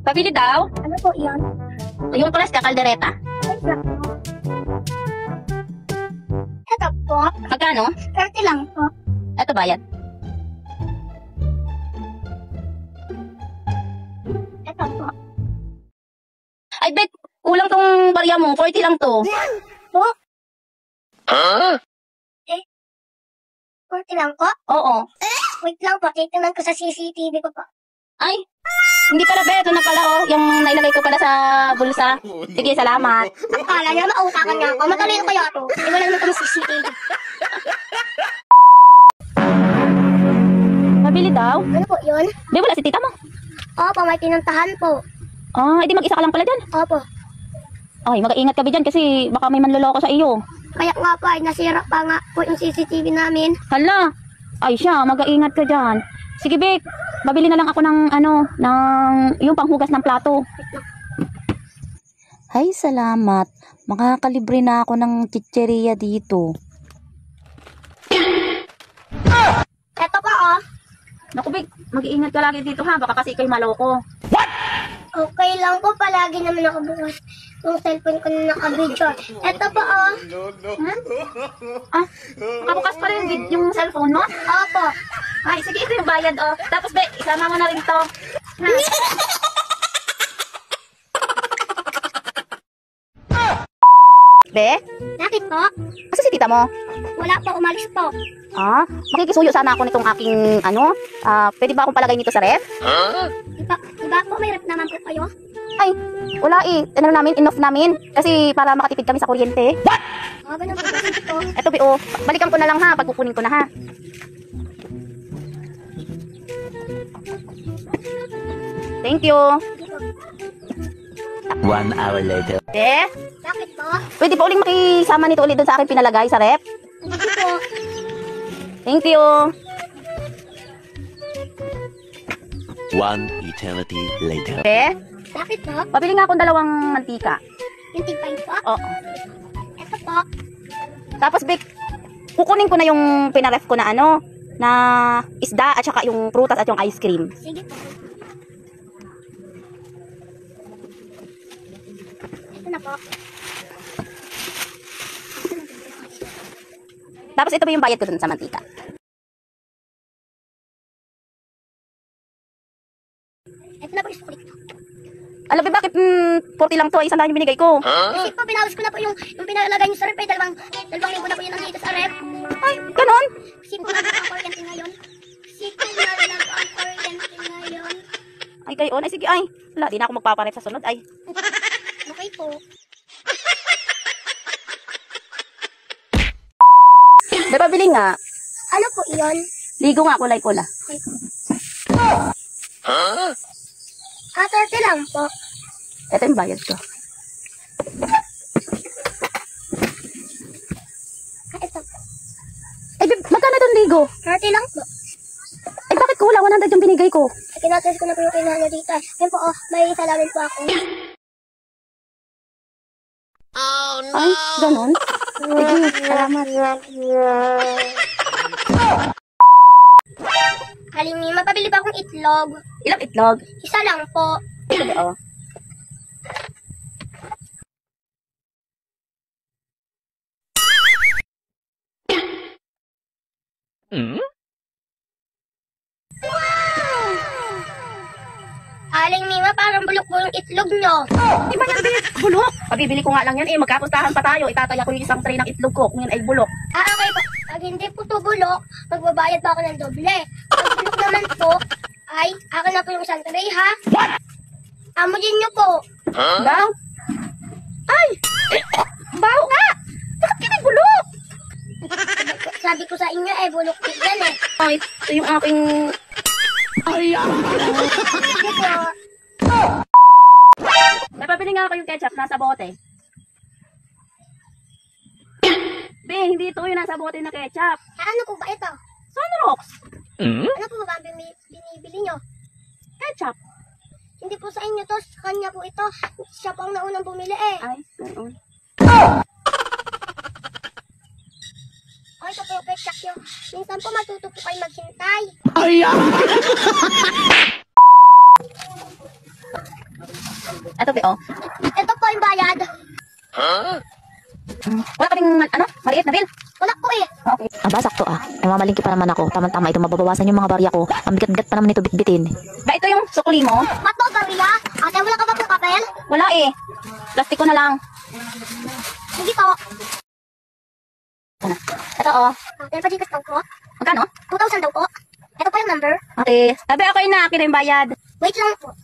Pabili daw? Ano po yun? Yung tulas ka, kaldereta. Ito po. Magkano? 30 lang po. Ito bayad. Ito po. Ay, bet, kulang tong barya mo. 40 lang to. Po? 40 lang po? Oo. Wait lang po. Titingnan ko sa CCTV ko po. Ay, hindi pala, bet. Ito na pala, oh. Yung nailagay ko pala sa bulsa. Sige, salamat. Akala niya mautakan niya ako. Matalino kaya to. Di wala naman kami CCTV. Pabili daw? Ano po yun? Di, wala si tita mo. Opo, may pinuntahan po. Ah, edi mag-isa ka lang pala dyan. Opo. Ay, mag-iingat ka ba dyan kasi baka may manloloko sa iyo. Kaya nga po ay nasira pa nga po yung CCTV namin. Hala, ay siya, mag-iingat ka dyan. Sige, Bek, babili na lang ako ng yung panghugas ng plato. Ay, salamat. Makakalibre na ako ng chicheria dito. Eto po oh. Naku, Bek, mag-iingat ka lagi dito ha, baka kasi ikaw'y maloko. Okay lang po, palagi naman ako bukas yung cellphone ko na naka-video. Eto po oh. Ah, nakabukas pa rin yung cellphone mo? Opo. Ay, sige, ito yung bayad, oh. Tapos, Bek, isama mo na rin to. Ha? Be? Bakit po? Asa si tita mo? Wala po, umalis po. Ah, makikisuyo sana ako nitong aking, pwede ba akong palagay nito sa ref? Diba po, may rep naman po kayo? Ay, wala eh. Enough namin. Kasi para makatipid kami sa kuryente. Ah, ganun po kasi ito. Eto, Be, oh. Balikan ko na lang ha, pag kukunin ko na ha. Thank you. 1 hour later. Be, Bakit po? pwede pa uling makisama nito ulit dun sa akin pinalagay sa ref? Hindi po. Thank you. 1 eternity later. Be, Bakit po? pabili nga akong dalawang mantika. Yung tigpay po? Oo. Ito po. Tapos, Bek, kukunin ko na yung pinaref ko na na isda at saka yung prutas at yung ice cream. Sige po. Ito na po. Tapos ito ba yung bayad ko dun sa mantika? Ito na po yung sulit. Alam mo bakit 40 lang to? Ay, isang lang yung binigay ko. Kasi po, pinawis ko na po yung pinalagay niyo sa rep. Dalawang libo na po yun nandito sa rep. Ay, ganon. Kasi po lang ang kuryente ngayon. Kasi po lang ang kuryente ngayon. Ay, kayo. Ay, sige, ay. Wala, di na ako magpaparef sa sunod. Ay. Okay po. May pabili nga. Ano po iyon? Ligo nga, kulay pula. Okay po. 30 lang po. Ito yung bayad ko. Ito po. Ay, magkano itong ligo? 30 lang po. Ay, bakit kulang? 100 yung binigay ko. Kinatas ko na po yung kailangan dito. Yan po, oh, may salamin po ako. Ay, ganon. Sige, salamat. Halimi, mapabili ba akong itlog? Ilang itlog? Isa lang po. Sige, oh. Aling Mima, parang bulok po yung itlog nyo. Di ba yan, bulok? Pabibili ko nga lang yan eh. Magkapustahan pa tayo. Itataya ko yung isang tray ng itlog ko kung yan ay bulok. Ah, okay po. Pag hindi po to bulok, magbabayad pa ako ng doble. Pag bulok naman po, ay, akin na po yung isang tray, ha? What? Amuyin nyo po. Daw? Ay! Baho nga! Bakit ka bulok? Sabi ko sa inyo, bulok po yan eh. Ay, ito yung aking... Ay, Sige po. napabili nga ako yung ketchup nasa bote. Be, hindi ito yung nasa bote na ketchup. Ano po ba ito? Sunrox. Ano po ba binibili nyo? Ketchup. Hindi po sa inyo to, sa kanya po ito. Siya po ang naunang bumili eh. Ay, ganoon. Ay, ito po yung ketchup nyo. Minsan po matuto po kayo maghintay. Ay! Ito, be, oh. Ito po yung bayad. Wala ka ding, maliit na bill. Wala po eh. Okay. Aba, sakto ah. Ay, mamalingki pa naman ako. Tama-tama ito, mababawasan yung mga barya ko. Ang bigat-bigat pa naman ito bitbitin. Ba, ito yung sukli mo? Ba't po, Maria? Ate, wala ka ba po papel? Wala eh. Plastiko na lang. Sige po. Ito, oh. Ate, pa-Gcash daw po. Magkano? 2,000 daw po. Ito po yung number. Okay. Sabi, okay na. Akin na yung bayad. Wait lang po.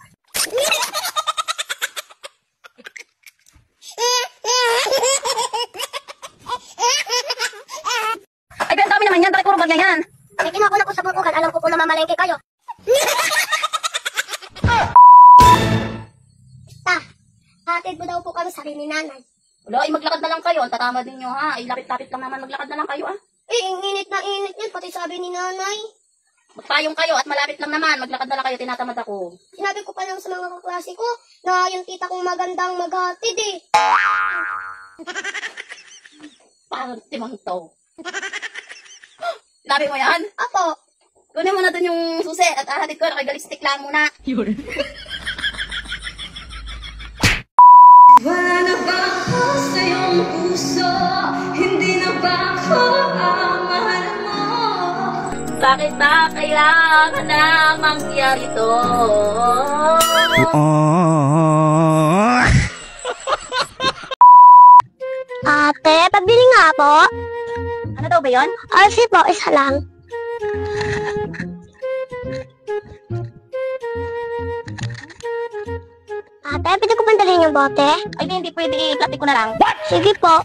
Ay, be, ang dami naman yan. Bakit puro barya yan? May kinuha ko na po sa bukukan. Alam ko po na mamalengke kayo. Hatid mo daw po kami sabi ni nanay. Wala, ay maglakad na lang kayo. Ang tatama din nyo, ha? Ay, lapit-lapit lang naman. Maglakad na lang kayo, ah. Eh, ang init na init yan. Pati sabi ni nanay. Magpayong kayo at malapit lang naman. Maglakad na lang kayo. Tinatamad ako. Sinabi ko pa lang sa mga kaklase ko na yung tita kong magandang maghatid eh. Parang timang to. Sinabi mo yan? Apo, Kunin mo na dun yung susi at ahatid ko. Nakigalistik lang muna. Wala na ba ako sa iyong puso? Hindi na ba ako ang mahal mo? Bakit ba kailangan na mangyari to? ate, pabili nga po. Ano daw ba yun? RC po, isa lang. Ate, pwede ko bandalin yung bote? Ay, hindi pwede. Plastic ko na lang. Sige po.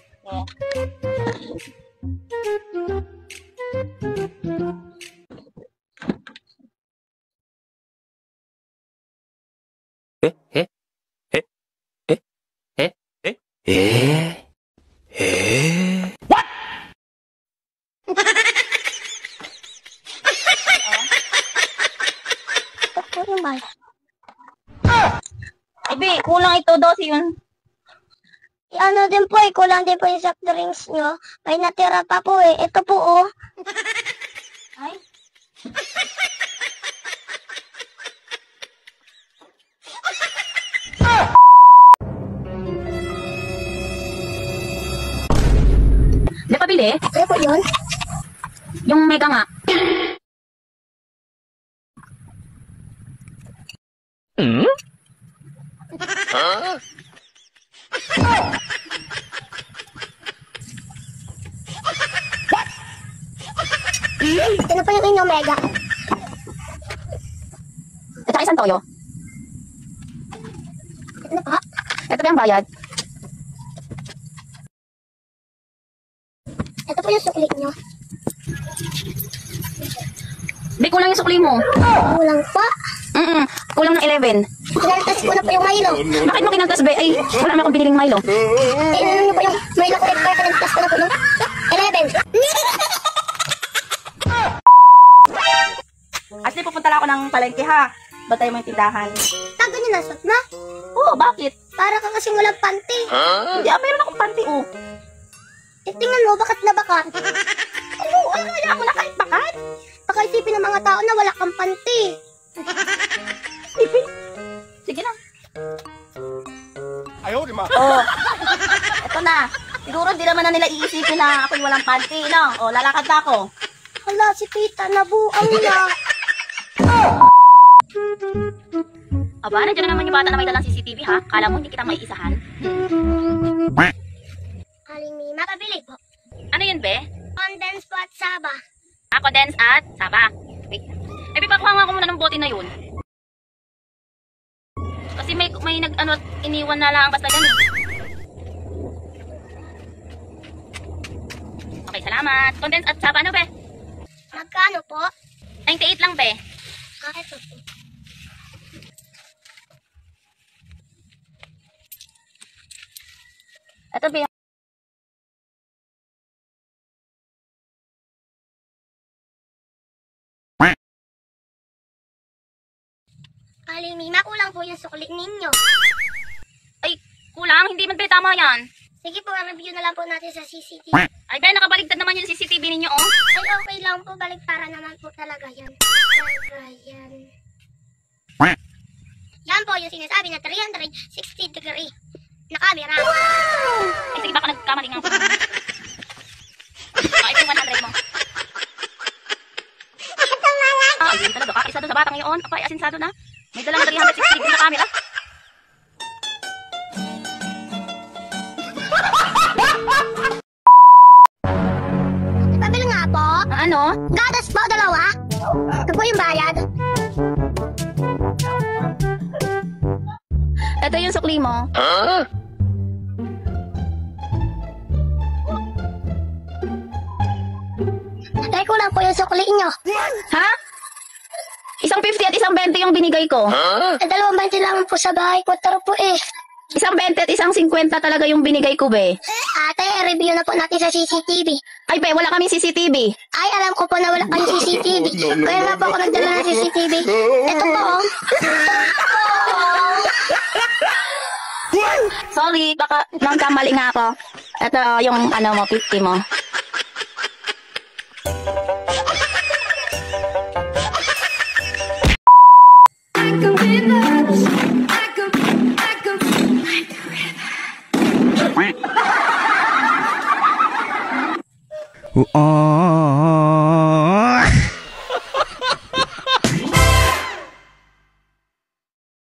Ito po yung bayad. Ay, be, kulang ito. 12 yun. Ano din po eh, kulang din po yung soft drinks nyo. May natira pa po eh. Ito po oh. Ay. Di pabili? Ano po yun? Yung mega nga. Ano po yung inyong mega? At saka isang toyo. Ano po? Ito ba yung bayad? Ito po yung suklit nyo. Be, kulang yung sukli mo. Kulang po. Kulang ng 11. Kinaltas ko na po yung Milo. Bakit mo kinantas, be? Ay, wala naman akong biniling Milo. Eh, ano nyo po yung Milo ko rin kaya kinaltas ko na po yung 11. Asli, pupunta lang ako ng palengke, ha? Batay mo yung tindahan. Tago nyo nasot na. Oo, bakit? Para ka kasing walang panty. Hindi, meron akong panty, oh. Eh, tingnan mo, bakat na bakat. Ano? Ano kaya ako na kahit bakat? Baka isipin ng mga tao na wala kang panty. Sige na. Ayaw, di ma. Oh, eto na. Siguro di naman na nila iisipin na ako'y walang panty, no? O, lalakad na ako. Hala, si Tita, nabuang na. Aba, nandiyan na naman yung bata na may dalang CCTV, ha? Kala mo hindi kita may isahan? Aling Mima, pabili po. Ano yun, be? Condensed po at saba. Condense at saba. Wait. Eh, pakuha nga ako muna ng bote na yun. Kasi may iniwan na lang basta ganun. Okay, salamat. Condense at saba, ano, be? Magkano po? 98 lang, be. Ito po. Ito, be. Aling Mima, kulang po yung sukli ninyo. Ay, kulang. Hindi man, be. Tama yan. Sige po, review na lang po natin sa CCTV. Ay, be, nakabaligtad naman yung CCTV ninyo, oh. Ay, okay lang po. Balik para naman po talaga yan. Talaga yan. Yan po yung sinasabi na 360 degree na camera. Ay, sige, baka nagkamali nga ako. Ito yung 100 mo. Yun talaga. Isa doon sa batang yun. Apa, asinsado na. May dalang 360 degree na camera. Pabili nga po. Ano? Gatas po, dalawa. Ito po yung bayad. Ito yung sukli mo. Dahil ko lang po yung sukli nyo. Ha? Isang 50 at isang 20 yung binigay ko. Dalawang banti lang po sa bahay ko. Taro po eh. Isang 20 at isang 50 talaga yung binigay ko, be. Ate, review na po natin sa CCTV. Ay, be, wala kami CCTV. Ay, alam ko po na wala kayong CCTV. Kaya nga po ako nagdala ng CCTV. Ito po. Sorry, baka nagkamali nga ako. Ito yung ano mo, 50 mo. I can rivers. I can Oh,